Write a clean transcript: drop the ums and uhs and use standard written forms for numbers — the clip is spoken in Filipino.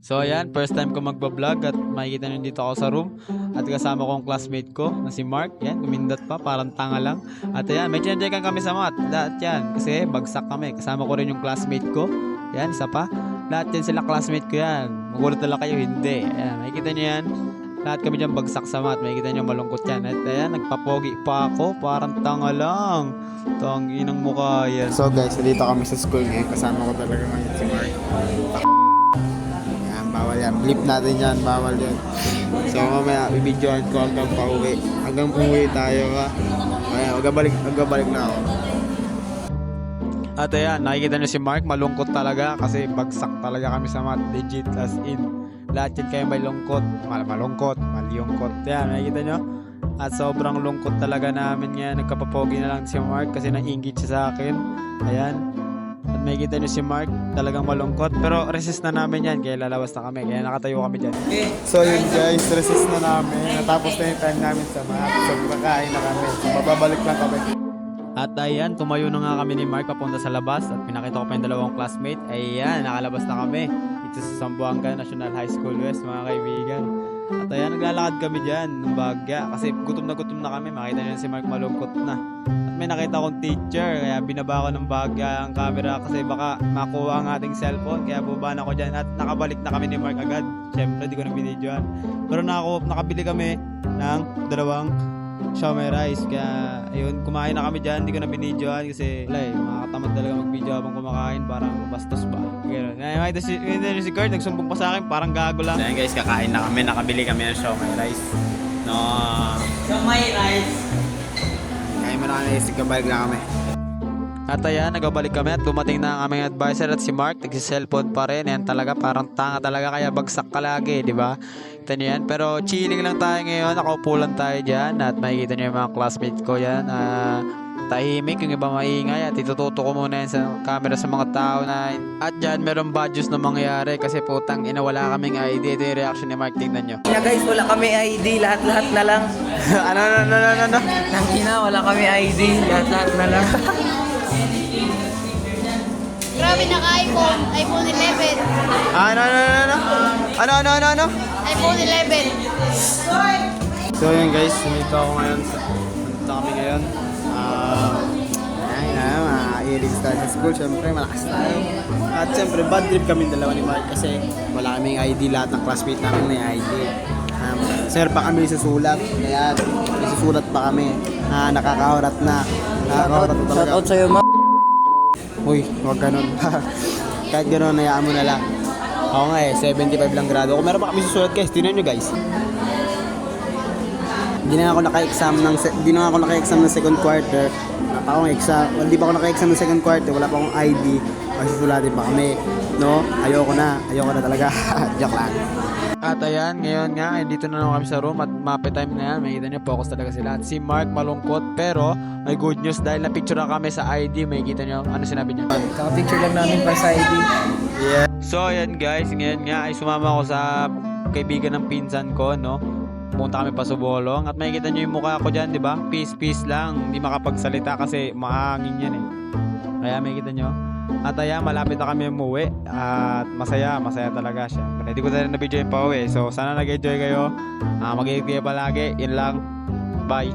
So ayan, first time ko magbablog at makikita nyo dito ako sa room. At kasama ko ang classmate ko na si Mark. Yan, kumindot pa, parang tanga lang. At ayan, may chinadyakan kami sa math. Lahat yan, kasi bagsak kami. Kasama ko rin yung classmate ko. Yan, isa pa. Lahat yan sila classmate ko yan. Magulat na lang kayo, hindi. Ayan, makikita nyo yan. Lahat kami dyan bagsak sa math. Makikita nyo malungkot yan. At ayan, nagpapogi pa ako. Parang tanga lang. Tanginang mukha yan. So guys, dito kami sa school ngayon. Kasama ko talaga ngayon si Mark. Yan, bawal yan. Blip natin yan, bawal yan. So mamaya, bibidyoan ko hanggang pauwi. Hanggang umuwi tayo ka. Ayan, magabalik na ako. At ayan, nakikita nyo si Mark, malungkot talaga kasi bagsak talaga kami sa math, legit as in. Lahat yan kayo may lungkot, malungkot. Ayan, nakikita nyo? At sobrang lungkot talaga namin ngayon. Nagkapapogi na lang si Mark kasi nainggit siya sa akin. Ayan. At makikita nyo si Mark, talagang malungkot. Pero resist na namin yan, kaya lalabas na kami. Kaya nakatayo kami dyan. So yun guys, resist na namin. Natapos na yung time namin sa math. So kakain na kami. So babalik lang kami. At ayan, tumayo na nga kami ni Mark papunta sa labas. At pinakita ko pa yung dalawang classmate. Ayan, nakalabas na kami. Dito sa Zamboanga National High School West, mga kaibigan. At ayan, naglalakad kami dyan ng Bagya. Kasi gutom na kami. Makita nyo si Mark malungkot na. At may nakita akong teacher. Kaya binaba ko ng Bagya ang camera. Kasi baka makuha ang ating cellphone. Kaya bubaan ako dyan. At nakabalik na kami ni Mark agad. Siyempre, di ko na binidyoan. Pero nakabili kami ng dalawang siomai rice. Kaya ayun, kumain na kami dyan. Di ko na binidyoan kasi wala eh, makakatamad talaga mag-video habang kumakain. Parang bastos ba. Gano'n. Ito si Kurt, nagsumbong pa sa akin. Parang gago lang. Ayan guys, kakain na kami. Nakabili kami ng siomai rice. No. Siomai rice. Kain mo na kami, sigabalik lang kami. At ayan, nagabalik kami at dumating na ang aming advisor at si Mark, nagsiselfone pa rin. Yan talaga, parang tanga talaga, kaya bagsak ka lagi, di ba? Kita niyo yan. Pero chilling lang tayo ngayon, nakaupo lang tayo dyan. At makikita niyo yung mga classmates ko yan. Tahimik, yung iba maingay. At itututo ko muna yan sa camera sa mga tao na. At dyan, meron badges na mangyayari kasi putang ina, wala kaming ID. Ito yung reaction ni Mark, tignan nyo. Na guys, wala kami ID, lahat-lahat na lang. ano? Nangina, wala kami ID, lahat-lahat na lang. Grabe, naka-iPhone. iPhone 11. Ano? iPhone 11. So yun guys, dito ako ngayon. Dito kami ngayon. Ilig tayo sa school, syempre malakas tayo. At syempre bad trip kami dalawa ni Mark kasi wala kaming ID, lahat ng classmate namin may ID. Sir pa kami susulat, kaya susulat pa kami. Nakakahurat na. Nakakahurat na talaga. Shoutout sa'yo, ma. Uy, huwag ganun. Kahit ganun, hayaan mo na lang. Ako nga 75 lang grado. Kung meron pa kami susulat guys, tingnan nyo guys. Hindi na ako naka-exam ng second quarter. Hindi pa ako naka-exam ng second quarter. Wala pa akong ID. Masusulatin pa kami. No? Ayoko na talaga. Joke lang. At ayan, ngayon nga, dito na naman kami sa room at mape time na yan. Makikita nyo, focus talaga sila. At si Mark malungkot, pero may good news dahil na-picture na kami sa ID. Makikita nyo, ano sinabi niya? Kaka-picture lang namin para sa ID. Yeah. So ayan guys, ngayon nga ay sumama ako sa kaibigan ng pinsan ko, no? Pumunta kami pa sa Bolong at makikita nyo yung mukha ko dyan, di ba? Peace lang, hindi makapagsalita kasi mahangin yan eh. Kaya makikita nyo. At ayan, malapit na kami umuwi at masaya talaga siya. Hindi ko na video yung pa uwi. So sana nag-enjoy kayo. Mag-iingat kayo palagi. Yun lang. Bye.